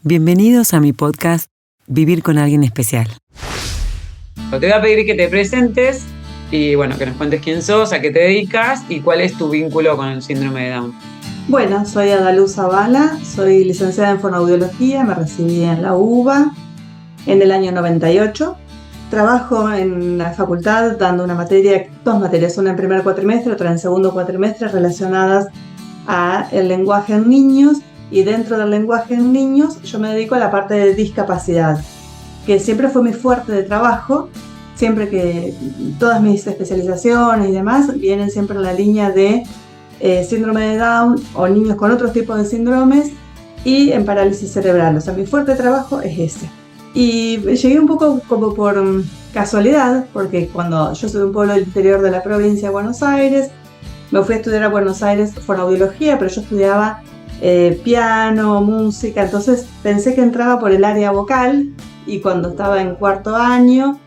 Bienvenidos a mi podcast Vivir con alguien especial. Te voy a pedir que te presentes y bueno, que nos cuentes quién sos, a qué te dedicas y cuál es tu vínculo con el síndrome de Down. Bueno, soy Adaluz Zavala, soy licenciada en fonoaudiología, me recibí en la UBA en el año 98. Trabajo en la facultad dando dos materias, una en primer cuatrimestre, otra en segundo cuatrimestre, relacionadas al lenguaje en niños, y dentro del lenguaje en niños yo me dedico a la parte de discapacidad, que siempre fue mi fuerte de trabajo. Siempre que todas mis especializaciones y demás vienen siempre en la línea de síndrome de Down o niños con otros tipos de síndromes y en parálisis cerebral. O sea, mi fuerte de trabajo es ese. Y llegué un poco como por casualidad, porque cuando yo soy de un pueblo del interior de la provincia de Buenos Aires, me fui a estudiar a Buenos Aires fonoaudiología, pero yo estudiaba piano, música, entonces pensé que entraba por el área vocal, y cuando estaba en cuarto año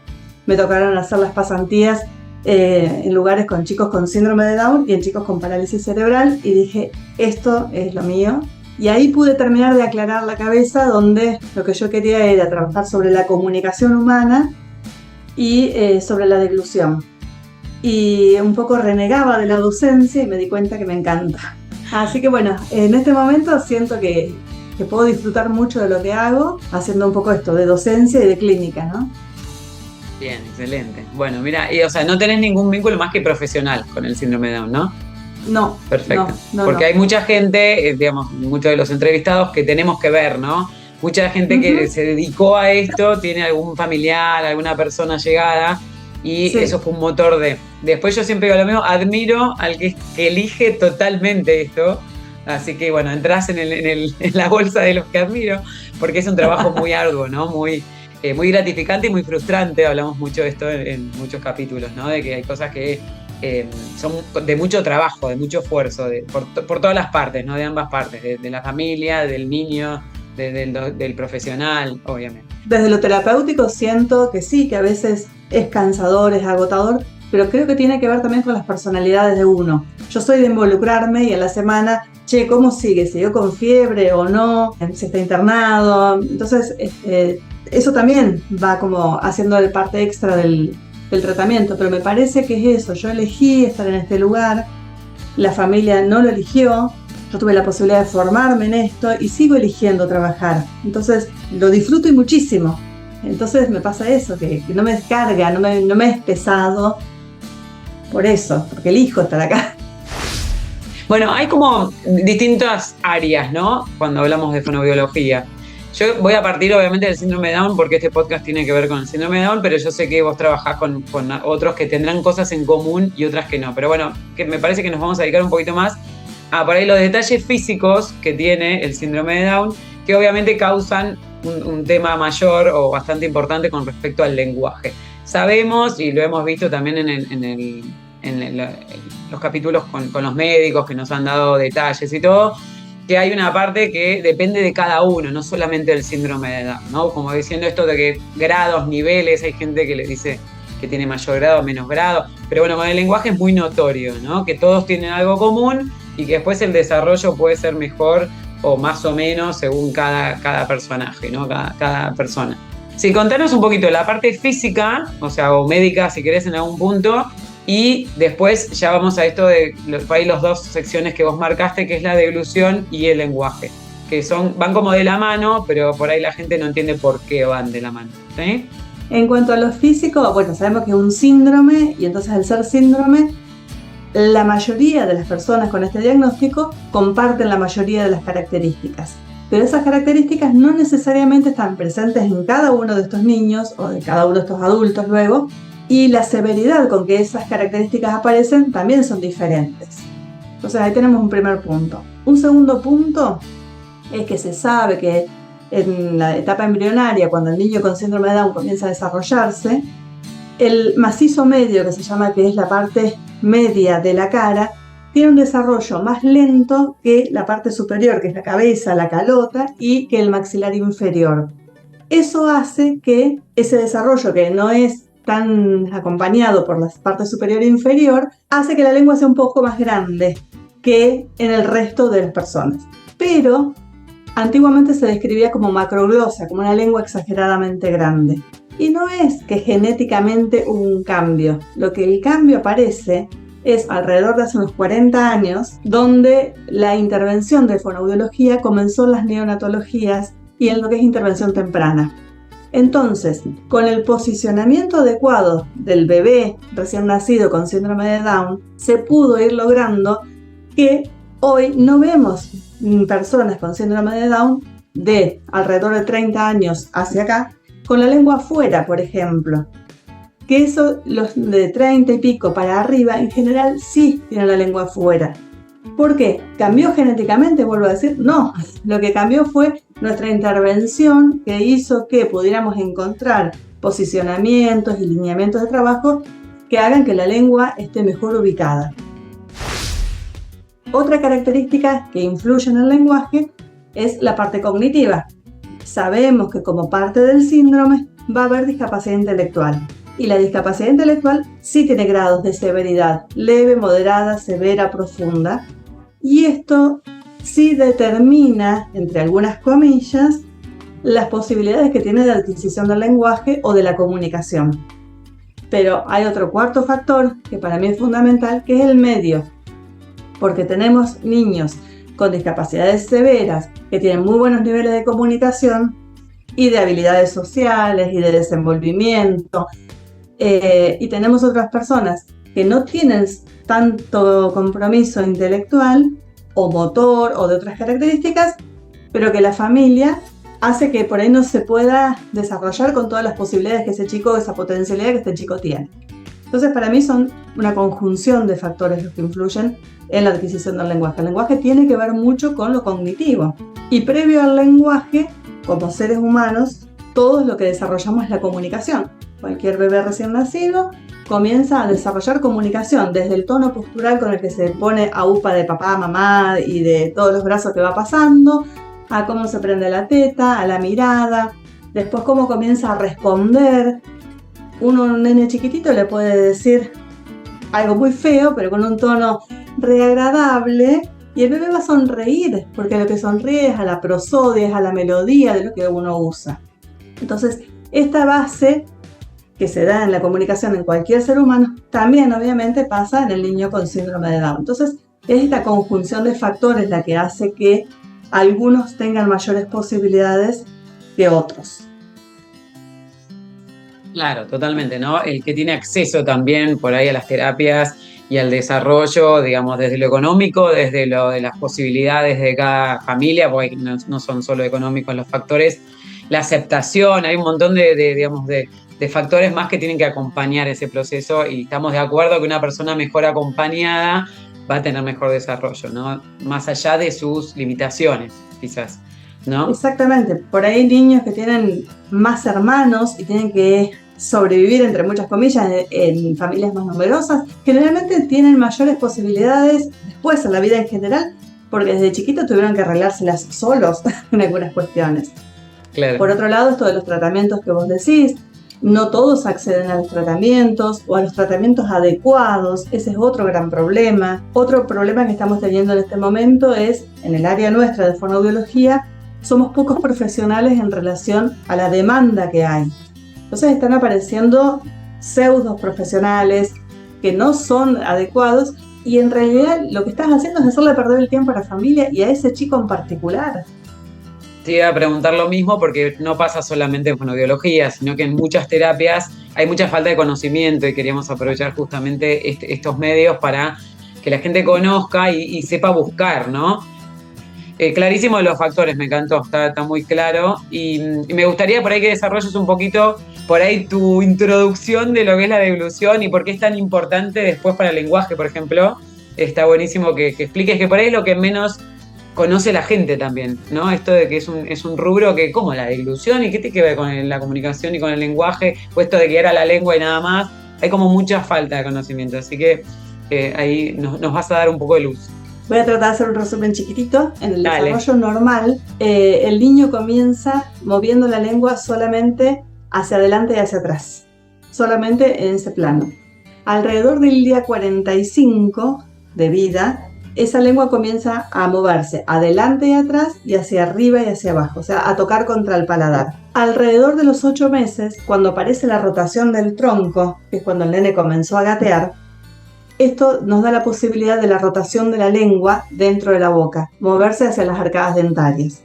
me tocaron hacer las pasantías en lugares con chicos con síndrome de Down y en chicos con parálisis cerebral, y dije, esto es lo mío. Y ahí pude terminar de aclarar la cabeza, donde lo que yo quería era trabajar sobre la comunicación humana y sobre la deglución. Y un poco renegaba de la docencia y me di cuenta que me encanta. Así que bueno, en este momento siento que puedo disfrutar mucho de lo que hago, haciendo un poco esto de docencia y de clínica, ¿no? Bien, excelente. Bueno, mira, o sea, no tenés ningún vínculo más que profesional con el síndrome de Down, ¿no? No. Perfecto. No, porque hay mucha gente, digamos, muchos de los entrevistados que tenemos que ver, ¿no? Mucha gente que se dedicó a esto, tiene algún familiar, alguna persona llegada, y sí, eso fue un motor de... Después yo siempre digo lo mismo, admiro al que elige totalmente esto. Así que bueno, entras en la bolsa de los que admiro, porque es un trabajo muy arduo, ¿no? Muy gratificante y muy frustrante. Hablamos mucho de esto en muchos capítulos, ¿no? De que hay cosas que son de mucho trabajo, de mucho esfuerzo, por todas las partes, ¿no? De ambas partes, de la familia, del niño, del profesional, obviamente. Desde lo terapéutico siento que sí, que a veces es cansador, es agotador, pero creo que tiene que ver también con las personalidades de uno. Yo soy de involucrarme y en la semana, ¿cómo sigue? ¿Siguió con fiebre o no? ¿Si está internado? Entonces, eso también va como haciendo el parte extra del tratamiento, pero me parece que es eso. Yo elegí estar en este lugar, la familia no lo eligió, yo tuve la posibilidad de formarme en esto y sigo eligiendo trabajar. Entonces, lo disfruto y muchísimo. Entonces me pasa eso, que no me descarga, no me es pesado por eso, porque elijo estar acá. Bueno, hay como distintas áreas, ¿no? Cuando hablamos de fonoaudiología. Yo voy a partir obviamente del síndrome de Down, porque este podcast tiene que ver con el síndrome de Down, pero yo sé que vos trabajás con otros que tendrán cosas en común y otras que no. Pero bueno, que me parece que nos vamos a dedicar un poquito más a por ahí los detalles físicos que tiene el síndrome de Down, que obviamente causan un tema mayor o bastante importante con respecto al lenguaje. Sabemos, y lo hemos visto también en los capítulos con los médicos que nos han dado detalles y todo, que hay una parte que depende de cada uno, no solamente del síndrome de Down, ¿no? Como diciendo esto de que grados, niveles, hay gente que le dice que tiene mayor grado, menos grado, pero bueno, con el lenguaje es muy notorio, ¿no? Que todos tienen algo común y que después el desarrollo puede ser mejor o más o menos según cada personaje, ¿no? Cada persona. Sí, contanos un poquito de la parte física, o médica si querés en algún punto, y después ya vamos a esto de las dos secciones que vos marcaste, que es la deglución y el lenguaje, que van como de la mano, pero por ahí la gente no entiende por qué van de la mano, ¿sí? En cuanto a lo físico, bueno, sabemos que es un síndrome, y entonces al ser síndrome, la mayoría de las personas con este diagnóstico comparten la mayoría de las características. Pero esas características no necesariamente están presentes en cada uno de estos niños o de cada uno de estos adultos luego, y la severidad con que esas características aparecen también son diferentes. Entonces ahí tenemos un primer punto. Un segundo punto es que se sabe que en la etapa embrionaria, cuando el niño con síndrome de Down comienza a desarrollarse, el macizo medio, que se llama, que es la parte media de la cara, tiene un desarrollo más lento que la parte superior, que es la cabeza, la calota, y que el maxilar inferior. Eso hace que ese desarrollo, que no es tan acompañado por la parte superior e inferior, hace que la lengua sea un poco más grande que en el resto de las personas. Pero antiguamente se describía como macroglosia, como una lengua exageradamente grande. Y no es que genéticamente hubo un cambio. Lo que el cambio aparece es alrededor de hace unos 40 años, donde la intervención de fonoaudiología comenzó en las neonatologías y en lo que es intervención temprana. Entonces, con el posicionamiento adecuado del bebé recién nacido con síndrome de Down, se pudo ir logrando que hoy no vemos personas con síndrome de Down de alrededor de 30 años hacia acá, con la lengua afuera, por ejemplo. Que eso, los de 30 y pico para arriba, en general sí tienen la lengua afuera. ¿Por qué? ¿Cambió genéticamente? Vuelvo a decir, no. Lo que cambió fue nuestra intervención que hizo que pudiéramos encontrar posicionamientos y lineamientos de trabajo que hagan que la lengua esté mejor ubicada. Otra característica que influye en el lenguaje es la parte cognitiva. Sabemos que como parte del síndrome va a haber discapacidad intelectual. Y la discapacidad intelectual sí tiene grados de severidad, leve, moderada, severa, profunda. Y esto sí determina, entre algunas comillas, las posibilidades que tiene de adquisición del lenguaje o de la comunicación. Pero hay otro cuarto factor que para mí es fundamental, que es el medio. Porque tenemos niños con discapacidades severas que tienen muy buenos niveles de comunicación y de habilidades sociales y de desenvolvimiento. Y tenemos otras personas que no tienen tanto compromiso intelectual o motor o de otras características, pero que la familia hace que por ahí no se pueda desarrollar con todas las posibilidades que ese chico, esa potencialidad que este chico tiene. Entonces, para mí son una conjunción de factores los que influyen en la adquisición del lenguaje. El lenguaje tiene que ver mucho con lo cognitivo. Y previo al lenguaje, como seres humanos, todo lo que desarrollamos es la comunicación. Cualquier bebé recién nacido comienza a desarrollar comunicación, desde el tono postural con el que se pone a upa de papá, mamá y de todos los brazos que va pasando, a cómo se prende la teta, a la mirada, después cómo comienza a responder. Un nene chiquitito le puede decir algo muy feo, pero con un tono re agradable, y el bebé va a sonreír, porque lo que sonríe es a la prosodia, es a la melodía de lo que uno usa. Entonces, esta base que se da en la comunicación en cualquier ser humano, también obviamente pasa en el niño con síndrome de Down. Entonces, es esta conjunción de factores la que hace que algunos tengan mayores posibilidades que otros. Claro, totalmente, ¿no? El que tiene acceso también por ahí a las terapias y al desarrollo, digamos, desde lo económico, desde lo de las posibilidades de cada familia, porque no son solo económicos los factores, la aceptación, hay un montón de factores más que tienen que acompañar ese proceso, y estamos de acuerdo que una persona mejor acompañada va a tener mejor desarrollo, ¿no? Más allá de sus limitaciones, quizás, ¿no? Exactamente. Por ahí niños que tienen más hermanos y tienen que sobrevivir, entre muchas comillas, en familias más numerosas, generalmente tienen mayores posibilidades después en la vida en general, porque desde chiquitos tuvieron que arreglárselas solos en algunas cuestiones. Claro. Por otro lado, esto de los tratamientos que vos decís, no todos acceden a los tratamientos o a los tratamientos adecuados. Ese es otro gran problema. Otro problema que estamos teniendo en este momento es, en el área nuestra de fonoaudiología, somos pocos profesionales en relación a la demanda que hay. Entonces están apareciendo pseudos profesionales que no son adecuados, y en realidad lo que estás haciendo es hacerle perder el tiempo a la familia y a ese chico en particular. Te iba a preguntar lo mismo, porque no pasa solamente en fonoaudiología, sino que en muchas terapias hay mucha falta de conocimiento, y queríamos aprovechar justamente estos medios para que la gente conozca y sepa buscar, ¿no? Clarísimo de los factores, me encantó, está muy claro, y me gustaría por ahí que desarrolles un poquito por ahí tu introducción de lo que es la deglución y por qué es tan importante después para el lenguaje, por ejemplo. Está buenísimo que expliques, que por ahí es lo que menos conoce la gente también, ¿no? Esto de que es un rubro que, ¿cómo la deglución? ¿Y qué tiene que ver con la comunicación y con el lenguaje? O esto de que era la lengua y nada más. Hay como mucha falta de conocimiento, así que ahí nos vas a dar un poco de luz. Voy a tratar de hacer un resumen chiquitito. En el Dale. desarrollo normal, el niño comienza moviendo la lengua solamente hacia adelante y hacia atrás, solamente en ese plano. Alrededor del día 45 de vida, esa lengua comienza a moverse adelante y atrás y hacia arriba y hacia abajo, o sea, a tocar contra el paladar. Alrededor de los 8 meses, cuando aparece la rotación del tronco, que es cuando el nene comenzó a gatear, esto nos da la posibilidad de la rotación de la lengua dentro de la boca, moverse hacia las arcadas dentarias.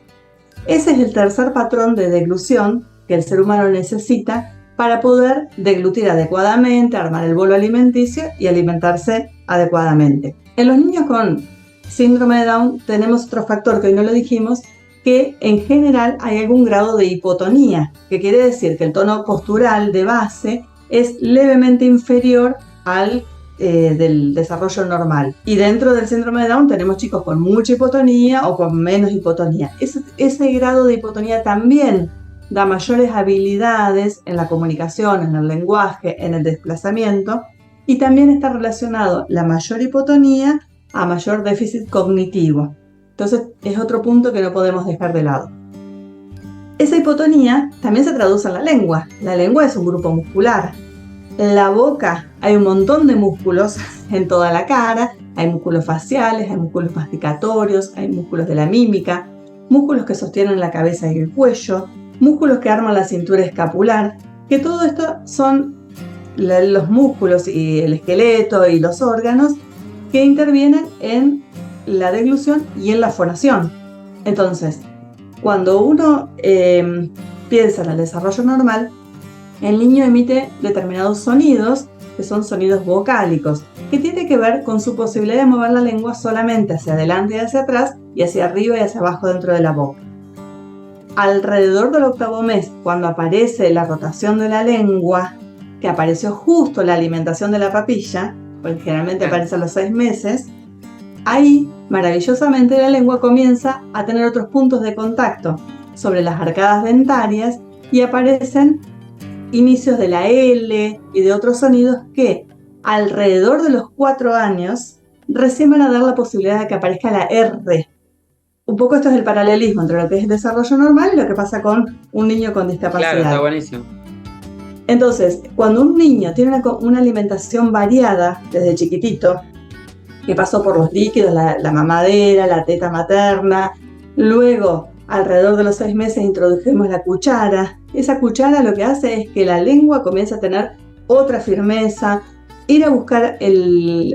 Ese es el tercer patrón de deglución que el ser humano necesita para poder deglutir adecuadamente, armar el bolo alimenticio y alimentarse adecuadamente. En los niños con síndrome de Down tenemos otro factor que hoy no lo dijimos, que en general hay algún grado de hipotonía, que quiere decir que el tono postural de base es levemente inferior al del desarrollo normal. Y dentro del síndrome de Down tenemos chicos con mucha hipotonía o con menos hipotonía. Ese grado de hipotonía también da mayores habilidades en la comunicación, en el lenguaje, en el desplazamiento, y también está relacionado la mayor hipotonía a mayor déficit cognitivo. Entonces es otro punto que no podemos dejar de lado. Esa hipotonía también se traduce en la lengua. La lengua es un grupo muscular. En la boca hay un montón de músculos en toda la cara, hay músculos faciales, hay músculos masticatorios, hay músculos de la mímica, músculos que sostienen la cabeza y el cuello, músculos que arman la cintura escapular, que todo esto son los músculos y el esqueleto y los órganos que intervienen en la deglución y en la fonación. Entonces, cuando uno piensa en el desarrollo normal, el niño emite determinados sonidos que son sonidos vocálicos, que tiene que ver con su posibilidad de mover la lengua solamente hacia adelante y hacia atrás y hacia arriba y hacia abajo dentro de la boca. Alrededor del 8º mes, cuando aparece la rotación de la lengua, que apareció justo la alimentación de la papilla, porque generalmente aparece a los 6 meses, ahí maravillosamente la lengua comienza a tener otros puntos de contacto sobre las arcadas dentarias y aparecen inicios de la L y de otros sonidos que alrededor de los 4 años recién van a dar la posibilidad de que aparezca la R. Un poco esto es el paralelismo entre lo que es el desarrollo normal y lo que pasa con un niño con discapacidad. Claro, está buenísimo. Entonces, cuando un niño tiene una alimentación variada desde chiquitito, que pasó por los líquidos, la mamadera, la teta materna, luego alrededor de los 6 meses introdujimos la cuchara. Esa cuchara lo que hace es que la lengua comience a tener otra firmeza. Ir a buscar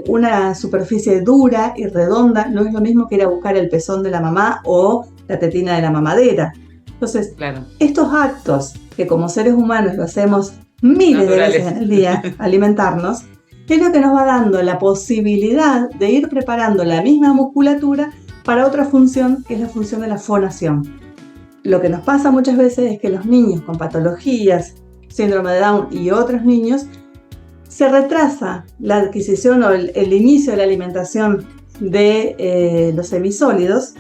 una superficie dura y redonda no es lo mismo que ir a buscar el pezón de la mamá o la tetina de la mamadera. Entonces, claro, estos actos que como seres humanos lo hacemos miles de veces en el día, alimentarnos, es lo que nos va dando la posibilidad de ir preparando la misma musculatura para otra función, que es la función de la fonación. Lo que nos pasa muchas veces es que los niños con patologías, síndrome de Down y otros niños, se retrasa la adquisición o el inicio de la alimentación de los semisólidos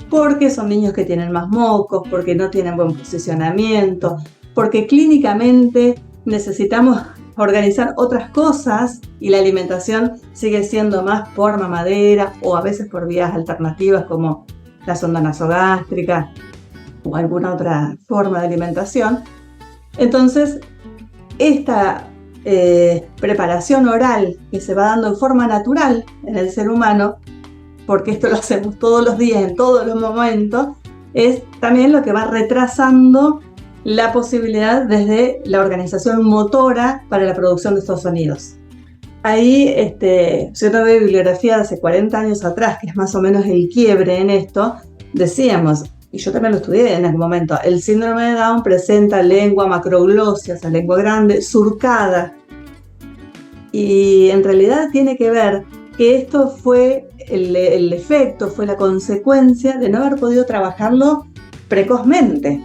porque son niños que tienen más mocos, porque no tienen buen posicionamiento, porque clínicamente necesitamos organizar otras cosas y la alimentación sigue siendo más por mamadera o a veces por vías alternativas como la sonda nasogástrica o alguna otra forma de alimentación. Entonces, esta preparación oral que se va dando en forma natural en el ser humano, porque esto lo hacemos todos los días, en todos los momentos, es también lo que va retrasando la posibilidad desde la organización motora para la producción de estos sonidos. Ahí, yo tuve bibliografía de hace 40 años atrás, que es más o menos el quiebre en esto, decíamos, y yo también lo estudié en algún momento, el síndrome de Down presenta lengua macroglosia, o sea, lengua grande, surcada. Y en realidad tiene que ver que esto fue el efecto, fue la consecuencia de no haber podido trabajarlo precozmente.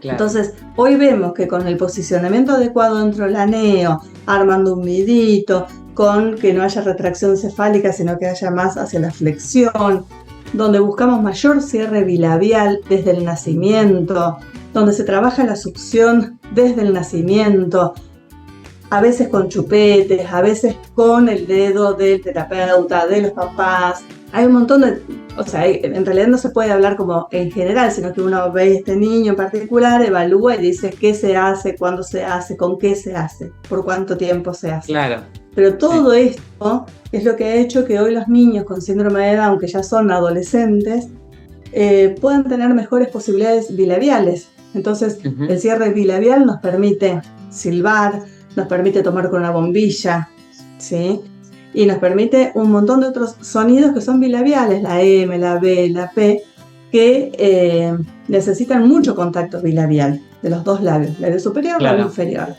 Claro. Entonces, hoy vemos que con el posicionamiento adecuado dentro del aneo, armando un nidito, con que no haya retracción cefálica, sino que haya más hacia la flexión, donde buscamos mayor cierre bilabial desde el nacimiento, donde se trabaja la succión desde el nacimiento, a veces con chupetes, a veces con el dedo del terapeuta, de los papás. Hay un montón de... O sea, en realidad no se puede hablar como en general, sino que uno ve a este niño en particular, evalúa y dice qué se hace, cuándo se hace, con qué se hace, por cuánto tiempo se hace. Claro. Pero todo esto es lo que ha hecho que hoy los niños con síndrome de Down, que ya son adolescentes, puedan tener mejores posibilidades bilabiales. Entonces, el cierre bilabial nos permite silbar, nos permite tomar con una bombilla, ¿sí? Y nos permite un montón de otros sonidos que son bilabiales, la M, la B, la P, que necesitan mucho contacto bilabial de los dos labios, labio superior y labio inferior.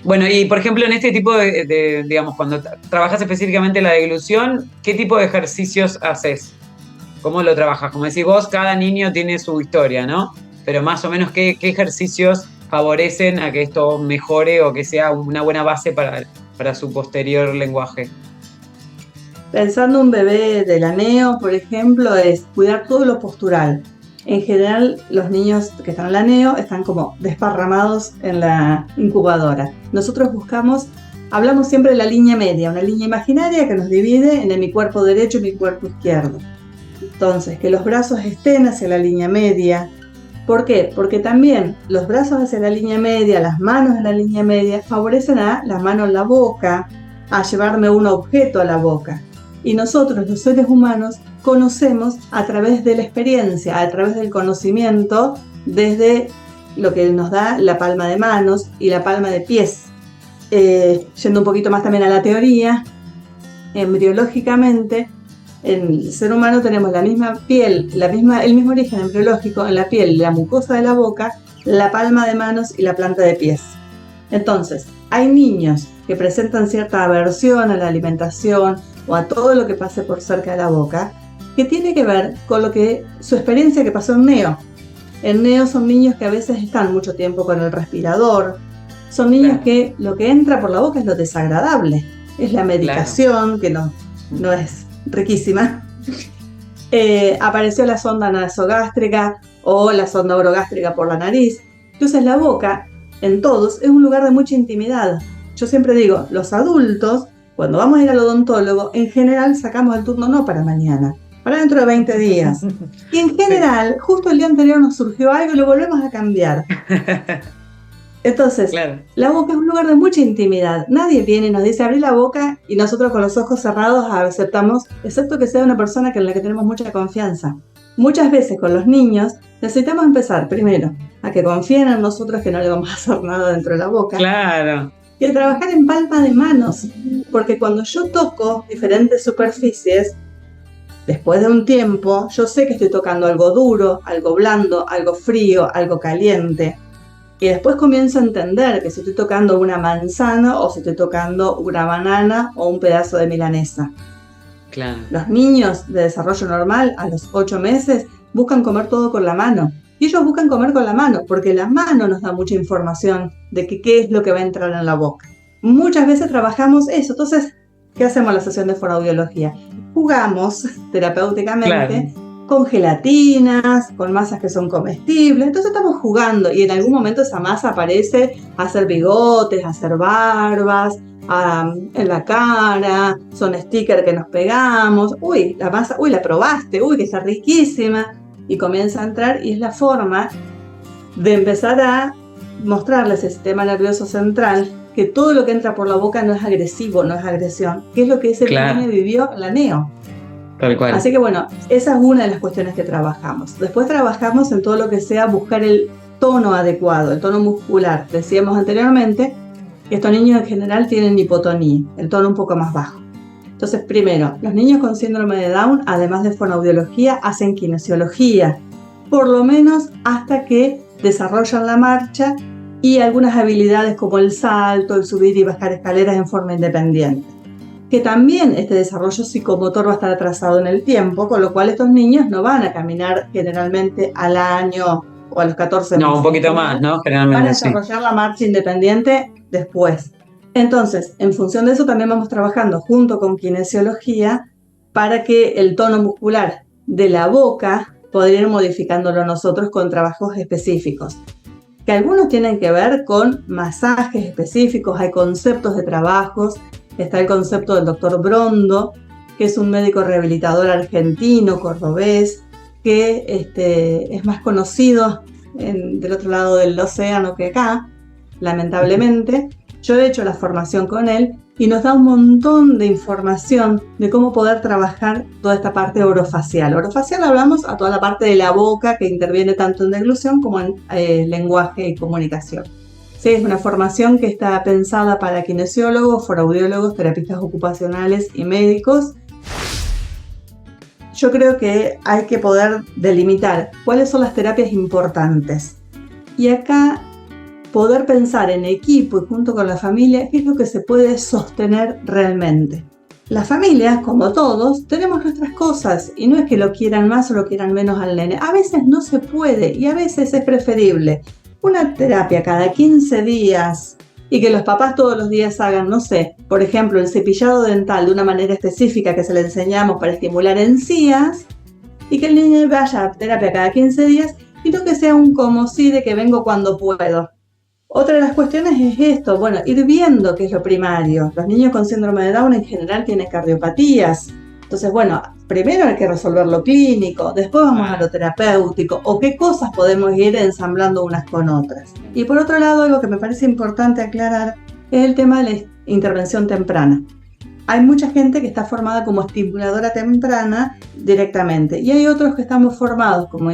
Bueno, y por ejemplo, en este tipo de digamos, cuando trabajas específicamente la deglución, ¿qué tipo de ejercicios haces? ¿Cómo lo trabajas? Como decís vos, cada niño tiene su historia, ¿no? Pero más o menos, ¿qué ejercicios favorecen a que esto mejore o que sea una buena base para su posterior lenguaje? Pensando un bebé de la neo, por ejemplo, es cuidar todo lo postural. En general, los niños que están en la neo están como desparramados en la incubadora. Nosotros hablamos siempre de la línea media, una línea imaginaria que nos divide en mi cuerpo derecho y mi cuerpo izquierdo. Entonces, que los brazos estén hacia la línea media. ¿Por qué? Porque también los brazos hacia la línea media, las manos en la línea media, favorecen a la mano en la boca, a llevarme un objeto a la boca. Y nosotros, los seres humanos, conocemos a través de la experiencia, a través del conocimiento, desde lo que nos da la palma de manos y la palma de pies. Yendo un poquito más también a la teoría, embriológicamente, en el ser humano tenemos la misma piel, el mismo origen embriológico en la piel, la mucosa de la boca, la palma de manos y la planta de pies. Entonces, hay niños que presentan cierta aversión a la alimentación o a todo lo que pase por cerca de la boca, que tiene que ver con su experiencia que pasó en neo. En neo son niños que a veces están mucho tiempo con el respirador, son niños que lo que entra por la boca es lo desagradable, es la medicación, que no es riquísima. Apareció la sonda nasogástrica o la sonda orogástrica por la nariz. Entonces la boca, en todos, es un lugar de mucha intimidad. Yo siempre digo, los adultos, cuando vamos a ir al odontólogo, en general sacamos el turno no para mañana, para dentro de 20 días. Y en general, justo el día anterior nos surgió algo y lo volvemos a cambiar. Entonces, la boca es un lugar de mucha intimidad. Nadie viene y nos dice, abrí la boca y nosotros con los ojos cerrados aceptamos, excepto que sea una persona en la que tenemos mucha confianza. Muchas veces con los niños necesitamos empezar primero a que confíen en nosotros que no le vamos a hacer nada dentro de la boca. Claro. Y a trabajar en palma de manos, porque cuando yo toco diferentes superficies, después de un tiempo, yo sé que estoy tocando algo duro, algo blando, algo frío, algo caliente. Y después comienzo a entender que si estoy tocando una manzana o si estoy tocando una banana o un pedazo de milanesa. Claro. Los niños de desarrollo normal a los 8 meses buscan comer todo con la mano. Y ellos buscan comer con la mano porque la mano nos da mucha información de qué es lo que va a entrar en la boca. Muchas veces trabajamos eso. Entonces, ¿qué hacemos en la sesión de fonoaudiología? Jugamos terapéuticamente con gelatinas, con masas que son comestibles. Entonces estamos jugando y en algún momento esa masa aparece a hacer bigotes, a hacer barbas, en la cara, son stickers que nos pegamos. Uy, la masa, uy, la probaste, uy, que está riquísima. Y comienza a entrar y es la forma de empezar a mostrarle ese sistema nervioso central que todo lo que entra por la boca no es agresivo, no es agresión, que es lo que ese niño vivió en la neo. Tal cual. Así que bueno, esa es una de las cuestiones que trabajamos. Después trabajamos en todo lo que sea buscar el tono adecuado, el tono muscular. Decíamos anteriormente que estos niños en general tienen hipotonía, el tono un poco más bajo. Entonces, primero, los niños con síndrome de Down, además de fonoaudiología, hacen kinesiología, por lo menos hasta que desarrollan la marcha y algunas habilidades como el salto, el subir y bajar escaleras en forma independiente. Que también este desarrollo psicomotor va a estar atrasado en el tiempo, con lo cual estos niños no van a caminar generalmente al año o a los 14 meses. No, un poquito más, ¿no? Generalmente van a desarrollar la marcha independiente después. Entonces, en función de eso también vamos trabajando junto con kinesiología para que el tono muscular de la boca podría ir modificándolo nosotros con trabajos específicos. Que algunos tienen que ver con masajes específicos, hay conceptos de trabajos. Está el concepto del doctor Brondo, que es un médico rehabilitador argentino, cordobés, que es más conocido del otro lado del océano que acá, lamentablemente, Yo he hecho la formación con él y nos da un montón de información de cómo poder trabajar toda esta parte orofacial. Orofacial hablamos a toda la parte de la boca que interviene tanto en deglución como en lenguaje y comunicación. Sí, es una formación que está pensada para kinesiólogos, fonoaudiólogos, terapistas ocupacionales y médicos. Yo creo que hay que poder delimitar cuáles son las terapias importantes. Y acá poder pensar en equipo y junto con la familia qué es lo que se puede sostener realmente. Las familias, como todos, tenemos nuestras cosas y no es que lo quieran más o lo quieran menos al nene. A veces no se puede y a veces es preferible una terapia cada 15 días y que los papás todos los días hagan, no sé, por ejemplo, el cepillado dental de una manera específica que se le enseñamos para estimular encías y que el niño vaya a terapia cada 15 días y no que sea un como sí de que vengo cuando puedo. Otra de las cuestiones es esto, bueno, ir viendo qué es lo primario. Los niños con síndrome de Down en general tienen cardiopatías. Entonces, bueno, primero hay que resolver lo clínico, después vamos a lo terapéutico, o qué cosas podemos ir ensamblando unas con otras. Y por otro lado, algo que me parece importante aclarar es el tema de la intervención temprana. Hay mucha gente que está formada como estimuladora temprana directamente, y hay otros que estamos formados como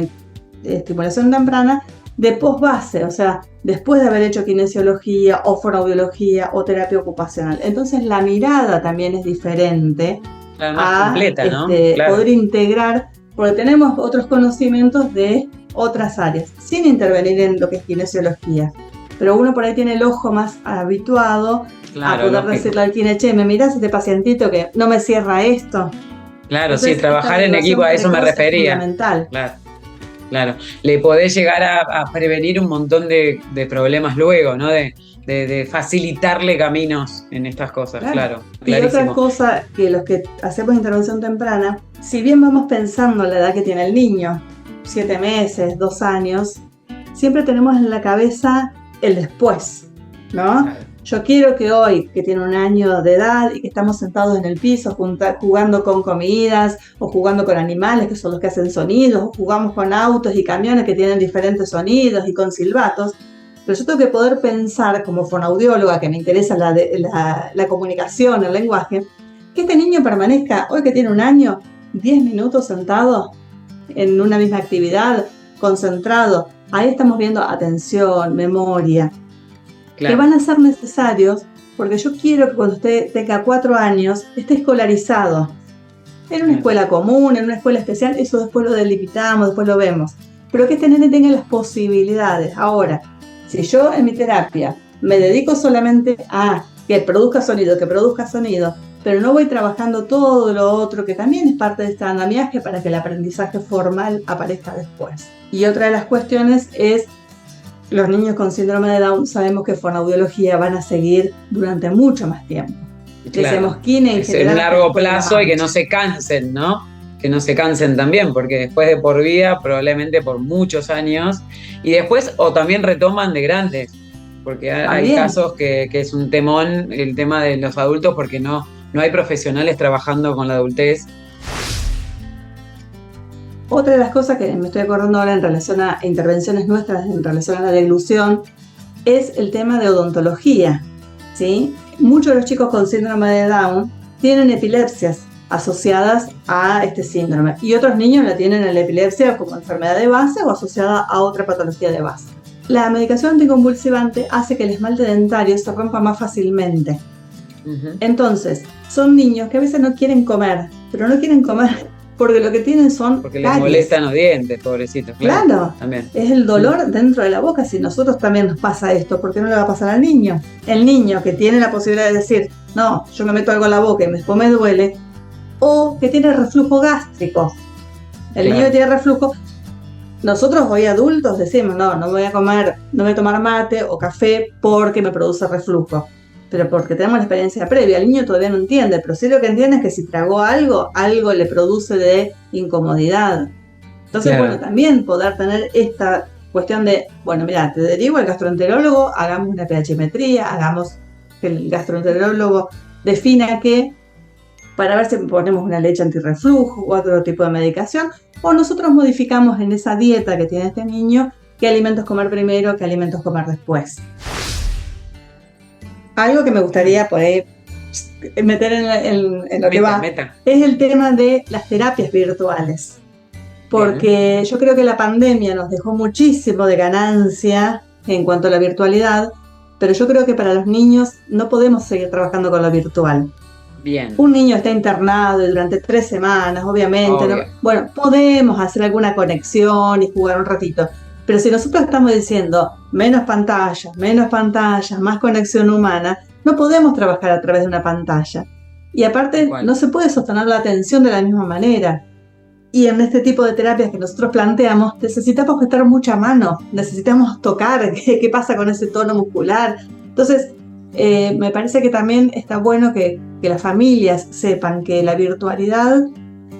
estimulación temprana de post-base, o sea, después de haber hecho kinesiología o fonoaudiología o terapia ocupacional. Entonces la mirada también es diferente. Más completa, ¿no? Claro. Poder integrar, porque tenemos otros conocimientos de otras áreas, sin intervenir en lo que es kinesiología. Pero uno por ahí tiene el ojo más habituado a poder decirle al kine, che, ¿me mirás este pacientito que no me cierra esto? Claro, entonces, sí, trabajar en equipo, a eso me refería. Es fundamental. Claro. Le podés llegar a prevenir un montón de problemas luego, ¿no? De facilitarle caminos en estas cosas, claro. Y otra cosa que los que hacemos intervención temprana, si bien vamos pensando en la edad que tiene el niño, 7 meses, 2 años, siempre tenemos en la cabeza el después, ¿no? Claro. Yo quiero que hoy, que tiene 1 año de edad y que estamos sentados en el piso jugando con comidas o jugando con animales que son los que hacen sonidos, o jugamos con autos y camiones que tienen diferentes sonidos y con silbatos, pero yo tengo que poder pensar como fonoaudióloga, que me interesa la comunicación, el lenguaje, que este niño permanezca, hoy que tiene 1 año, 10 minutos sentado en una misma actividad, concentrado. Ahí estamos viendo atención, memoria, que van a ser necesarios, porque yo quiero que cuando usted tenga 4 años esté escolarizado en una escuela común, en una escuela especial. Eso después lo delimitamos, después lo vemos, pero que este nene tenga las posibilidades. Ahora, si yo en mi terapia me dedico solamente a que produzca sonido, pero no voy trabajando todo lo otro que también es parte de este andamiaje para que el aprendizaje formal aparezca después. Y otra de las cuestiones es los niños con síndrome de Down. Sabemos que fonoaudiología van a seguir durante mucho más tiempo. Claro, es en largo plazo y que no se cansen, ¿no? Que no se cansen también, porque después de por vida, probablemente por muchos años, y después o también retoman de grandes, porque hay casos que es un temón el tema de los adultos, porque no hay profesionales trabajando con la adultez. Otra de las cosas que me estoy acordando ahora en relación a intervenciones nuestras, en relación a la deglución, es el tema de odontología, ¿sí? Muchos de los chicos con síndrome de Down tienen epilepsias asociadas a este síndrome, y otros niños la tienen en la epilepsia como enfermedad de base o asociada a otra patología de base. La medicación anticonvulsivante hace que el esmalte dentario se rompa más fácilmente. Entonces, son niños que a veces no quieren comer, pero no quieren comer porque lo que tienen son porque les molestan los dientes, pobrecitos. Claro, también. Es el dolor dentro de la boca. Si nosotros también nos pasa esto, ¿por qué no le va a pasar al niño? El niño que tiene la posibilidad de decir, no, yo me meto algo en la boca y después me duele, o que tiene reflujo gástrico. El niño que tiene reflujo, nosotros hoy adultos decimos, no me voy a comer, no voy a tomar mate o café porque me produce reflujo. Pero porque tenemos la experiencia previa. El niño todavía no entiende, pero sí lo que entiende es que si tragó algo le produce de incomodidad. Entonces, bueno, también poder tener esta cuestión de, bueno, mira, te derivo al gastroenterólogo, hagamos una pHmetría, hagamos que el gastroenterólogo defina qué, para ver si ponemos una leche antirreflujo u otro tipo de medicación, o nosotros modificamos en esa dieta que tiene este niño qué alimentos comer primero, qué alimentos comer después. Algo que me gustaría poder meter en lo que va es el tema de las terapias virtuales. Porque yo creo que la pandemia nos dejó muchísimo de ganancia en cuanto a la virtualidad, pero yo creo que para los niños no podemos seguir trabajando con lo virtual. Bien. Un niño está internado durante 3 semanas, obviamente. ¿No? Bueno, podemos hacer alguna conexión y jugar un ratito. Pero si nosotros estamos diciendo menos pantallas, más conexión humana, no podemos trabajar a través de una pantalla. Y aparte, no se puede sostener la atención de la misma manera. Y en este tipo de terapias que nosotros planteamos, necesitamos estar mucho a mano, necesitamos tocar qué pasa con ese tono muscular. Entonces, me parece que también está bueno que las familias sepan que la virtualidad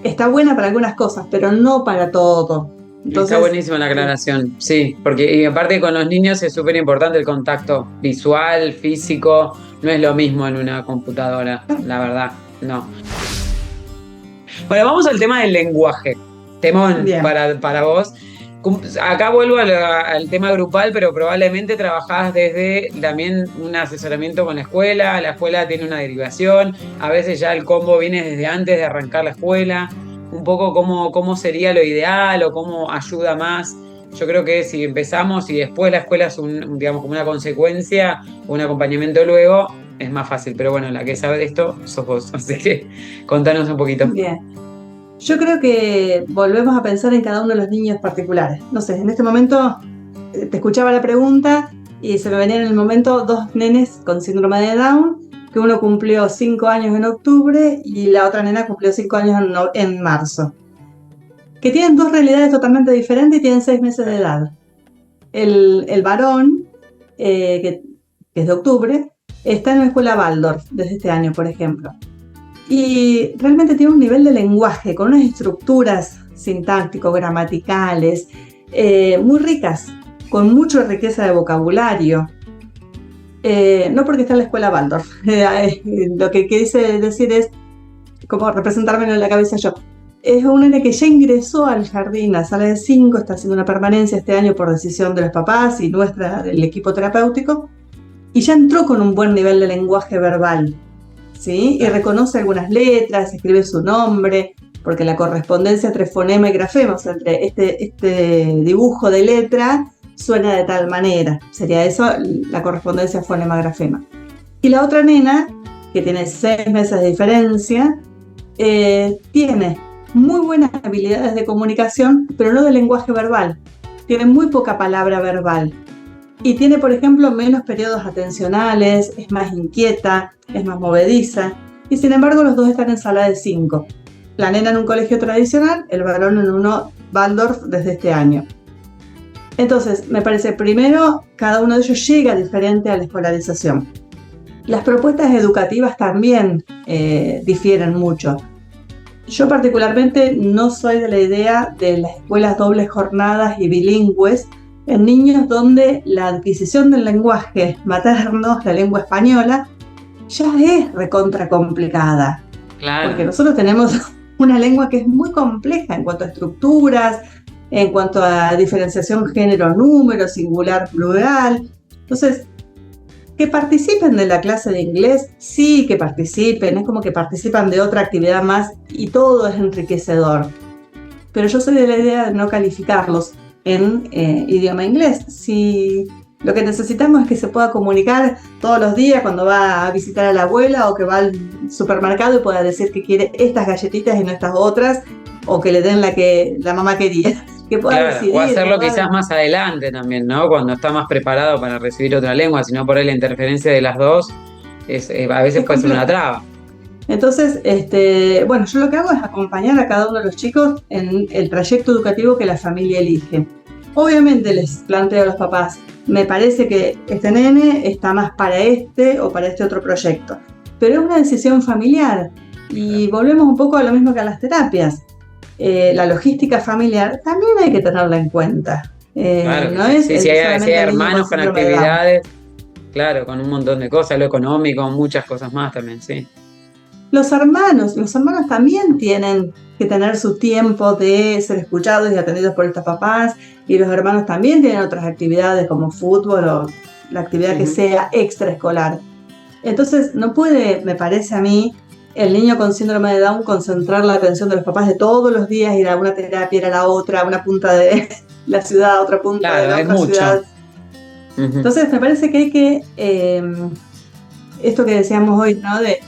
está buena para algunas cosas, pero no para todo. Entonces, está buenísima la aclaración, sí, porque y aparte con los niños es súper importante el contacto visual, físico, no es lo mismo en una computadora, la verdad, no. Bueno, vamos al tema del lenguaje, temón para vos. Acá vuelvo al tema grupal, pero probablemente trabajás desde también un asesoramiento con la escuela tiene una derivación, a veces ya el combo viene desde antes de arrancar la escuela, un poco cómo sería lo ideal o cómo ayuda más. Yo creo que si empezamos y después la escuela es digamos, como una consecuencia o un acompañamiento luego, es más fácil, pero bueno, la que sabe de esto sos vos, así que contanos un poquito. Bien. Yo creo que volvemos a pensar en cada uno de los niños particulares. No sé, en este momento te escuchaba la pregunta y se me venían en el momento 2 nenes con síndrome de Down, que uno cumplió 5 años en octubre y la otra nena cumplió 5 años en marzo. Que tienen 2 realidades totalmente diferentes y tienen 6 meses de edad. El varón, que es de octubre, está en la escuela Waldorf desde este año, por ejemplo. Y realmente tiene un nivel de lenguaje con unas estructuras sintácticos, gramaticales, muy ricas, con mucha riqueza de vocabulario. No porque está en la escuela Waldorf. Lo que quise decir es, como representármelo en la cabeza yo, es un nene que ya ingresó al jardín, a sala de 5, está haciendo una permanencia este año por decisión de los papás y del equipo terapéutico, y ya entró con un buen nivel de lenguaje verbal. ¿Sí? Y reconoce algunas letras, escribe su nombre, porque la correspondencia entre fonema y grafema, o sea, entre este dibujo de letra, suena de tal manera. Sería eso la correspondencia fonema-grafema. Y la otra nena, que tiene 6 meses de diferencia, tiene muy buenas habilidades de comunicación, pero no de lenguaje verbal. Tiene muy poca palabra verbal. Y tiene, por ejemplo, menos periodos atencionales, es más inquieta, es más movediza. Y sin embargo, los dos están en sala de 5. La nena en un colegio tradicional, el varón en uno Waldorf desde este año. Entonces, me parece, primero, cada uno de ellos llega diferente a la escolarización. Las propuestas educativas también difieren mucho. Yo particularmente no soy de la idea de las escuelas dobles jornadas y bilingües, en niños donde la adquisición del lenguaje materno, la lengua española, ya es recontra complicada. Claro. Porque nosotros tenemos una lengua que es muy compleja en cuanto a estructuras, en cuanto a diferenciación género-número, singular-plural. Entonces, que participen de la clase de inglés, sí que participen, es como que participan de otra actividad más y todo es enriquecedor. Pero yo soy de la idea de no calificarlos en idioma inglés. Si lo que necesitamos es que se pueda comunicar todos los días cuando va a visitar a la abuela o que va al supermercado y pueda decir que quiere estas galletitas y no estas otras, o que le den la que la mamá quería. Que pueda decidir, o hacerlo quizás más adelante también, ¿no? Cuando está más preparado para recibir otra lengua, si no por ahí la interferencia de las dos a veces puede ser una traba. Entonces, bueno, yo lo que hago es acompañar a cada uno de los chicos en el trayecto educativo que la familia elige. Obviamente les planteo a los papás, me parece que este nene está más para este o para este otro proyecto, pero es una decisión familiar y volvemos un poco a lo mismo que a las terapias. La logística familiar también hay que tenerla en cuenta. Claro, no es si hay hermanos con actividades, claro, con un montón de cosas, lo económico, muchas cosas más también, sí. Los hermanos también tienen que tener su tiempo de ser escuchados y atendidos por estos papás, y los hermanos también tienen otras actividades como fútbol o la actividad que sea extraescolar. Entonces no puede, me parece a mí, el niño con síndrome de Down concentrar la atención de los papás de todos los días, ir a una terapia, ir a la otra, a una punta de la ciudad, a otra punta de la otra ciudad. Entonces me parece que hay que, esto que decíamos hoy, ¿no? De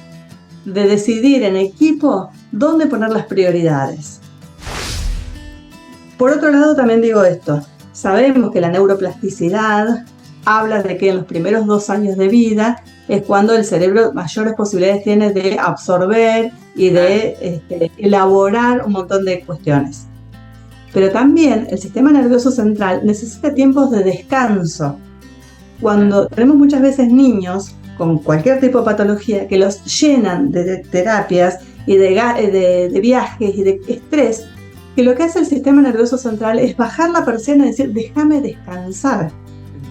decidir en equipo dónde poner las prioridades. Por otro lado, también digo esto, sabemos que la neuroplasticidad habla de que en los primeros 2 años de vida es cuando el cerebro mayores posibilidades tiene de absorber y de elaborar un montón de cuestiones. Pero también el sistema nervioso central necesita tiempos de descanso. Cuando tenemos muchas veces niños con cualquier tipo de patología que los llenan de terapias y de viajes y de estrés, que lo que hace el sistema nervioso central es bajar la persiana y decir, déjame descansar.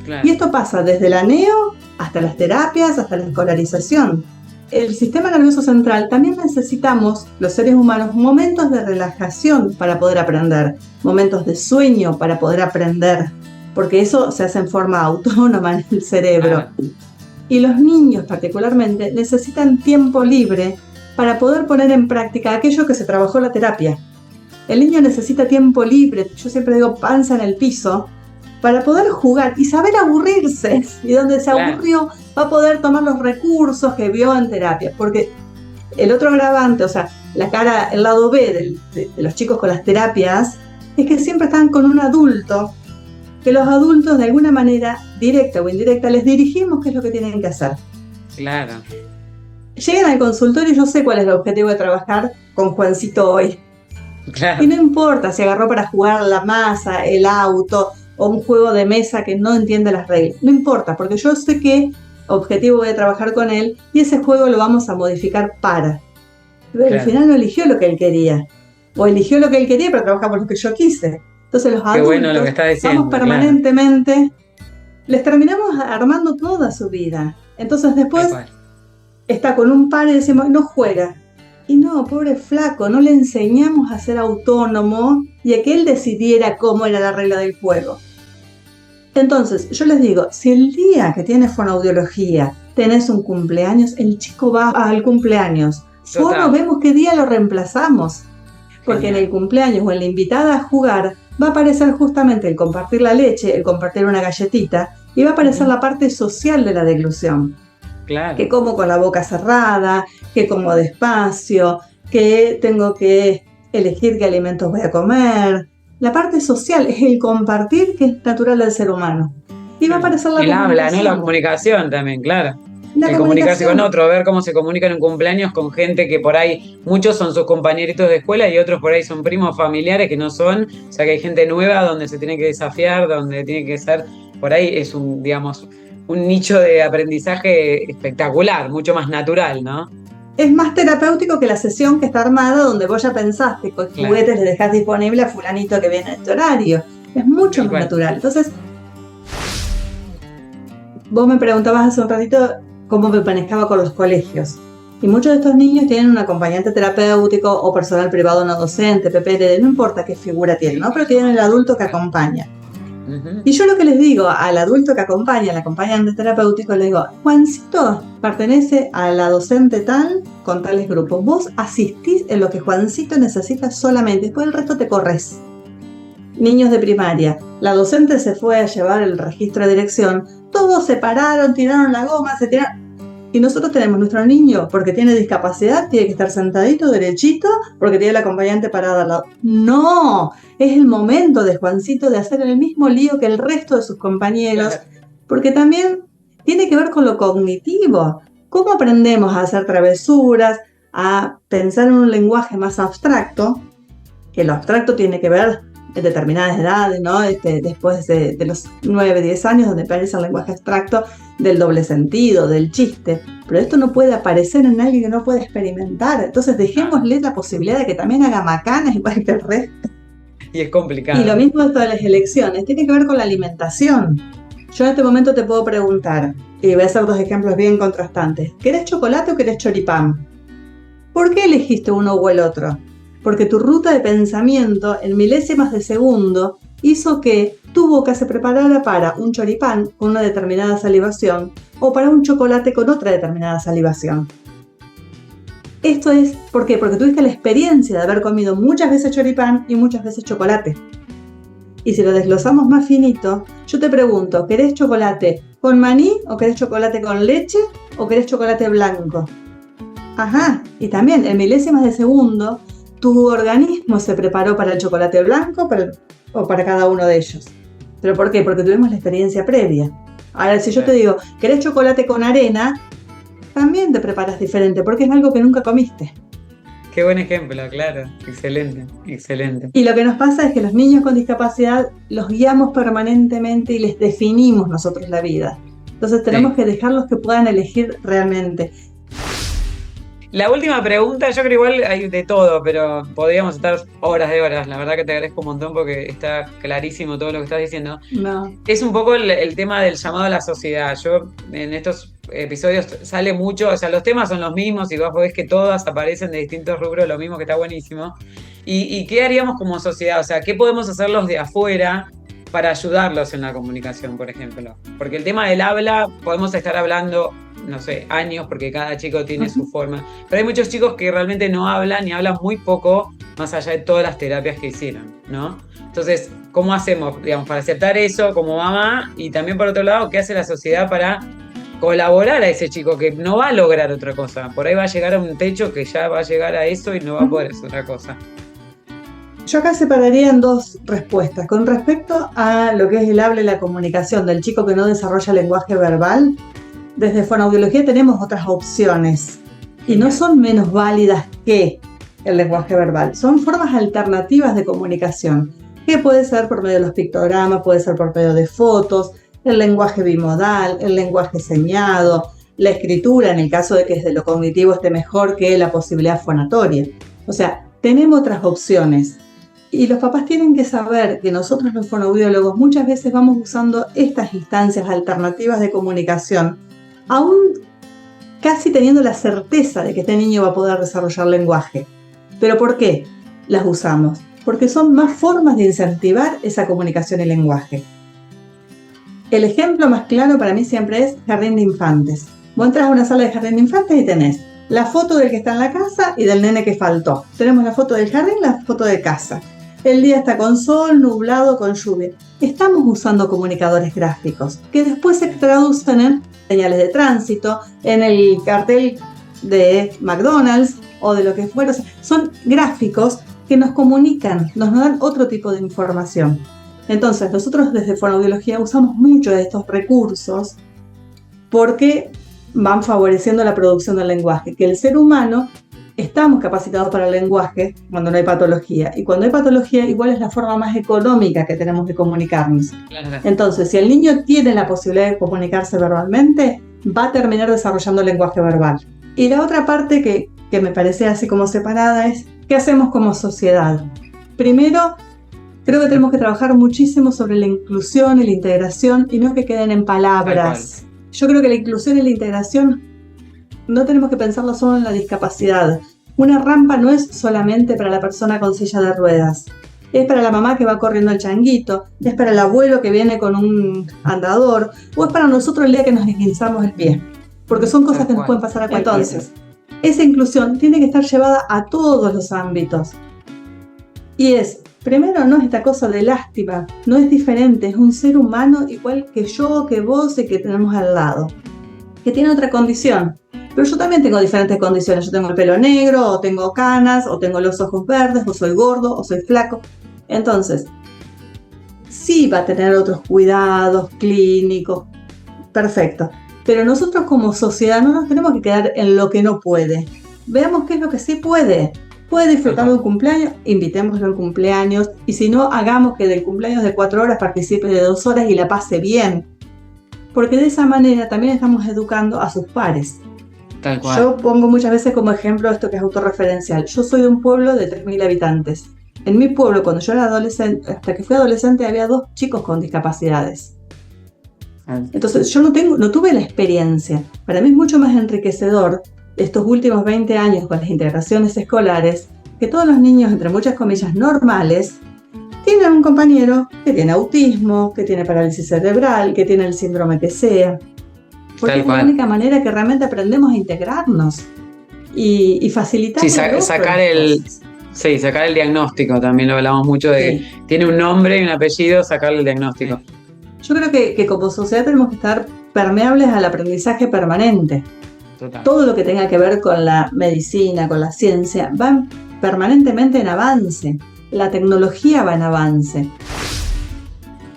Claro. Y esto pasa desde la neo hasta las terapias, hasta la escolarización. El sistema nervioso central también necesitamos, los seres humanos, momentos de relajación para poder aprender, momentos de sueño para poder aprender, porque eso se hace en forma autónoma en el cerebro. Y los niños particularmente necesitan tiempo libre para poder poner en práctica aquello que se trabajó en la terapia. El niño necesita tiempo libre, yo siempre digo panza en el piso, para poder jugar y saber aburrirse. Y donde se aburrió va a poder tomar los recursos que vio en terapia. Porque el otro agravante, o sea, el lado B de los chicos con las terapias, es que siempre están con un adulto, que los adultos de alguna manera, directa o indirecta, les dirigimos qué es lo que tienen que hacer. Claro. Llegan al consultorio y yo sé cuál es el objetivo de trabajar con Juancito hoy. Claro. Y no importa si agarró para jugar la masa, el auto o un juego de mesa que no entiende las reglas. No importa, porque yo sé qué objetivo voy a trabajar con él y ese juego lo vamos a modificar para. Pero claro, al final no eligió lo que él quería. O eligió lo que él quería, pero trabaja por lo que yo quise. Entonces los adultos, bueno lo que está diciendo, vamos permanentemente, claro, les terminamos armando toda su vida. Entonces después está con un par y decimos, no juega. Y no, pobre flaco, no le enseñamos a ser autónomo y a que él decidiera cómo era la regla del juego. Entonces, yo les digo, si el día que tienes fonoaudiología tenés un cumpleaños, el chico va al cumpleaños. Solo vemos qué día lo reemplazamos. Porque genial, en el cumpleaños o en la invitada a jugar va a aparecer justamente el compartir la leche, el compartir una galletita y va a aparecer la parte social de la deglución. Claro. Que como con la boca cerrada, que como despacio, que tengo que elegir qué alimentos voy a comer. La parte social es el compartir que es natural del ser humano. Y va a aparecer la comunicación. El habla, ¿no? La comunicación también, claro. El comunicarse con otro, ver cómo se comunica en un cumpleaños con gente que por ahí, muchos son sus compañeritos de escuela y otros por ahí son primos familiares que no son, o sea que hay gente nueva donde se tiene que desafiar, donde tiene que ser, por ahí es un, digamos, un nicho de aprendizaje espectacular, mucho más natural, ¿no? Es más terapéutico que la sesión que está armada donde vos ya pensaste, con juguetes le dejás disponible a fulanito que viene en este horario. Es mucho más natural. Entonces, vos me preguntabas hace un ratito cómo me manejaba con los colegios. Y muchos de estos niños tienen un acompañante terapéutico o personal privado no docente, PPD, no importa qué figura tienen, ¿no? Pero tienen el adulto que acompaña. Y yo lo que les digo al adulto que acompaña, al acompañante terapéutico, le digo, Juancito pertenece a la docente tal con tales grupos. Vos asistís en lo que Juancito necesita solamente, después el resto te corres. Niños de primaria, la docente se fue a llevar el registro de dirección, todos se pararon, tiraron la goma, se tiraron. Y nosotros tenemos nuestro niño, porque tiene discapacidad, tiene que estar sentadito, derechito, porque tiene el acompañante parado al lado. No, es el momento de Juancito de hacer el mismo lío que el resto de sus compañeros, porque también tiene que ver con lo cognitivo. ¿Cómo aprendemos a hacer travesuras, a pensar en un lenguaje más abstracto? Que lo abstracto tiene que ver en determinadas edades, ¿no? Después de los 9, 10 años, donde aparece el lenguaje abstracto del doble sentido, del chiste. Pero esto no puede aparecer en alguien que no puede experimentar. Entonces dejémosle la posibilidad de que también haga macanas igual que el resto. Y es complicado. Y lo mismo esto de las elecciones, tiene que ver con la alimentación. Yo en este momento te puedo preguntar, y voy a hacer 2 ejemplos bien contrastantes. ¿Querés chocolate o querés choripán? ¿Por qué elegiste uno o el otro? Porque tu ruta de pensamiento en milésimas de segundo hizo que tu boca se preparara para un choripán con una determinada salivación o para un chocolate con otra determinada salivación. Esto es, ¿por qué? Porque tuviste la experiencia de haber comido muchas veces choripán y muchas veces chocolate. Y si lo desglosamos más finito, yo te pregunto, ¿querés chocolate con maní o querés chocolate con leche o querés chocolate blanco? Ajá, y también en milésimas de segundo, tu organismo se preparó para el chocolate blanco o para cada uno de ellos. ¿Pero por qué? Porque tuvimos la experiencia previa. Ahora, si yo te digo, ¿querés chocolate con arena? También te preparas diferente, porque es algo que nunca comiste. Qué buen ejemplo, claro. Excelente, excelente. Y lo que nos pasa es que los niños con discapacidad los guiamos permanentemente y les definimos nosotros la vida. Entonces tenemos que dejarlos que puedan elegir realmente. La última pregunta, yo creo igual hay de todo, pero podríamos estar horas de horas. La verdad que te agradezco un montón porque está clarísimo todo lo que estás diciendo. No. Es un poco el tema del llamado a la sociedad. Yo en estos episodios sale mucho, o sea, los temas son los mismos y vos ves que todas aparecen de distintos rubros, lo mismo, que está buenísimo. ¿Y qué haríamos como sociedad? O sea, ¿qué podemos hacer los de afuera para ayudarlos en la comunicación, por ejemplo? Porque el tema del habla, podemos estar hablando, no sé, años, porque cada chico tiene su forma. Pero hay muchos chicos que realmente no hablan y hablan muy poco, más allá de todas las terapias que hicieron, ¿no? Entonces, ¿cómo hacemos, digamos, para aceptar eso como mamá? Y también, por otro lado, ¿qué hace la sociedad para colaborar a ese chico que no va a lograr otra cosa? Por ahí va a llegar a un techo que ya va a llegar a eso y no va a poder hacer otra cosa. Yo acá separaría en dos respuestas. Con respecto a lo que es el habla y la comunicación del chico que no desarrolla lenguaje verbal, desde fonoaudiología tenemos otras opciones y no son menos válidas que el lenguaje verbal. Son formas alternativas de comunicación, que puede ser por medio de los pictogramas, puede ser por medio de fotos, el lenguaje bimodal, el lenguaje señado, la escritura, en el caso de que desde lo cognitivo esté mejor que la posibilidad fonatoria. O sea, tenemos otras opciones. Y los papás tienen que saber que nosotros los fonoaudiólogos muchas veces vamos usando estas instancias alternativas de comunicación, aún casi teniendo la certeza de que este niño va a poder desarrollar lenguaje. ¿Pero por qué las usamos? Porque son más formas de incentivar esa comunicación y lenguaje. El ejemplo más claro para mí siempre es jardín de infantes. Vos entras a una sala de jardín de infantes y tenés la foto del que está en la casa y del nene que faltó. Tenemos la foto del jardín, la foto de casa. El día está con sol, nublado, con lluvia. Estamos usando comunicadores gráficos que después se traducen en señales de tránsito, en el cartel de McDonald's o de lo que fuera. O sea, son gráficos que nos comunican, nos dan otro tipo de información. Entonces, nosotros desde fonoaudiología usamos mucho de estos recursos porque van favoreciendo la producción del lenguaje, que el ser humano estamos capacitados para el lenguaje cuando no hay patología, y cuando hay patología igual es la forma más económica que tenemos de comunicarnos. Claro. Entonces, si el niño tiene la posibilidad de comunicarse verbalmente, va a terminar desarrollando el lenguaje verbal. Y la otra parte que me parece así como separada es, ¿qué hacemos como sociedad? Primero, creo que tenemos que trabajar muchísimo sobre la inclusión y la integración y no que queden en palabras. Yo creo que la inclusión y la integración no tenemos que pensarlo solo en la discapacidad. Una rampa no es solamente para la persona con silla de ruedas. Es para la mamá que va corriendo el changuito, es para el abuelo que viene con un andador, o es para nosotros el día que nos esguinzamos el pie. Porque son cosas que nos pueden pasar a cualquiera. Entonces, esa inclusión tiene que estar llevada a todos los ámbitos. Y primero, no es esta cosa de lástima, no es diferente, es un ser humano igual que yo, que vos y que tenemos al lado, que tiene otra condición. Pero yo también tengo diferentes condiciones. Yo tengo el pelo negro, o tengo canas, o tengo los ojos verdes, o soy gordo, o soy flaco. Entonces, sí va a tener otros cuidados clínicos, perfecto. Pero nosotros como sociedad no nos tenemos que quedar en lo que no puede. Veamos qué es lo que sí puede. Puede disfrutar de un cumpleaños, invitémoslo al cumpleaños. Y si no, hagamos que del cumpleaños de 4 horas participe de 2 horas y la pase bien. Porque de esa manera también estamos educando a sus pares. Tal cual. Yo pongo muchas veces como ejemplo esto que es autorreferencial. Yo soy de un pueblo de 3.000 habitantes. En mi pueblo, cuando yo era adolescente, hasta que fui adolescente, había 2 chicos con discapacidades. Entonces yo no tuve la experiencia. Para mí es mucho más enriquecedor estos últimos 20 años con las integraciones escolares, que todos los niños, entre muchas comillas, normales, tienen un compañero que tiene autismo, que tiene parálisis cerebral, que tiene el síndrome que sea. Porque Tal es la cual. única manera que realmente aprendemos a integrarnos y facilitar Sí, sacar el diagnóstico, también lo hablamos mucho de que tiene un nombre y un apellido, sacarle el diagnóstico. Yo creo que como sociedad tenemos que estar permeables al aprendizaje permanente. Total. Todo lo que tenga que ver con la medicina, con la ciencia, va permanentemente en avance. La tecnología va en avance.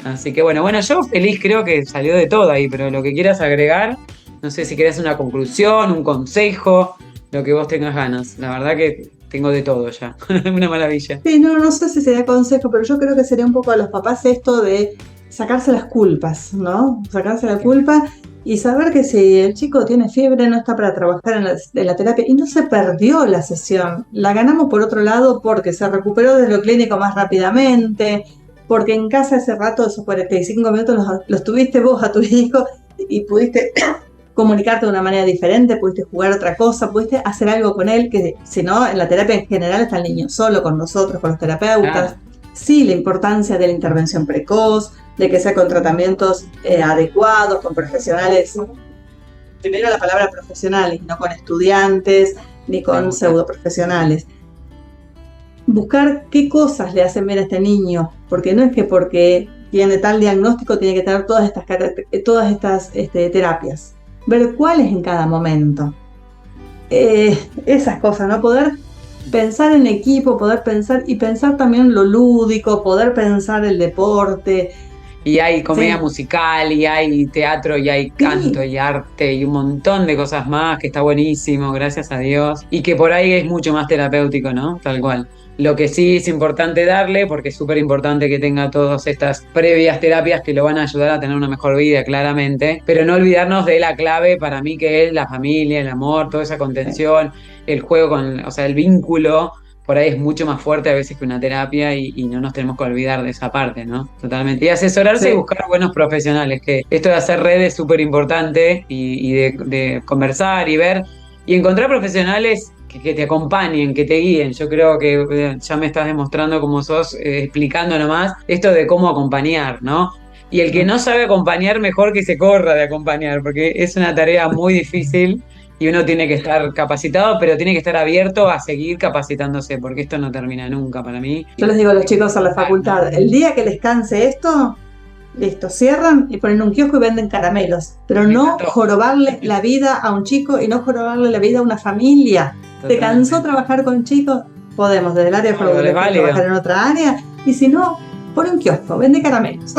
Así que bueno, yo feliz, creo que salió de todo ahí, pero lo que quieras agregar, no sé si querés una conclusión, un consejo, lo que vos tengas ganas. La verdad que tengo de todo ya, una maravilla. Sí, no sé si sería consejo, pero yo creo que sería un poco a los papás esto de sacarse las culpas, ¿no? Sacarse la culpa y saber que si el chico tiene fiebre no está para trabajar en la terapia y no se perdió la sesión. La ganamos por otro lado porque se recuperó de lo clínico más rápidamente, porque en casa ese rato, esos 45 minutos los tuviste vos a tu hijo y pudiste comunicarte de una manera diferente, pudiste jugar otra cosa, pudiste hacer algo con él, que si no, en la terapia en general está el niño solo con nosotros, con los terapeutas. Sí, la importancia de la intervención precoz, de que sea con tratamientos adecuados, con profesionales. Primero la palabra profesionales, no con estudiantes, ni con pseudoprofesionales. Buscar qué cosas le hacen bien a este niño, porque no es que porque tiene tal diagnóstico tiene que tener todas estas terapias. Ver cuáles en cada momento. Esas cosas, ¿no? Poder pensar en equipo, poder pensar y pensar también lo lúdico, poder pensar el deporte. Y hay comedia musical, y hay teatro, y hay canto, y arte, y un montón de cosas más, que está buenísimo, gracias a Dios. Y que por ahí es mucho más terapéutico, ¿no? Tal cual. Lo que sí es importante darle, porque es súper importante que tenga todas estas previas terapias que lo van a ayudar a tener una mejor vida, claramente. Pero no olvidarnos de la clave para mí, que es la familia, el amor, toda esa contención, el juego el vínculo. Por ahí es mucho más fuerte a veces que una terapia y no nos tenemos que olvidar de esa parte, ¿no? Totalmente. Y asesorarse y buscar buenos profesionales, que esto de hacer redes es súper importante y de conversar y ver y encontrar profesionales que te acompañen, que te guíen. Yo creo que ya me estás demostrando cómo sos, explicando nomás esto de cómo acompañar, ¿no? Y el que no sabe acompañar, mejor que se corra de acompañar, porque es una tarea muy difícil. Y uno tiene que estar capacitado, pero tiene que estar abierto a seguir capacitándose, porque esto no termina nunca para mí. Yo les digo a los chicos a la facultad, el día que les canse esto, listo, cierran y ponen un kiosco y venden caramelos. Pero no jorobarle la vida a un chico y no jorobarle la vida a una familia. ¿Te cansó trabajar con chicos? Podemos, desde el área de fonoaudiología, trabajar en otra área. Y si no, pon un kiosco, vende caramelos.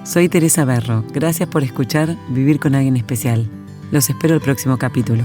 Soy Teresa Berro. Gracias por escuchar Vivir con Alguien Especial. Los espero el próximo capítulo.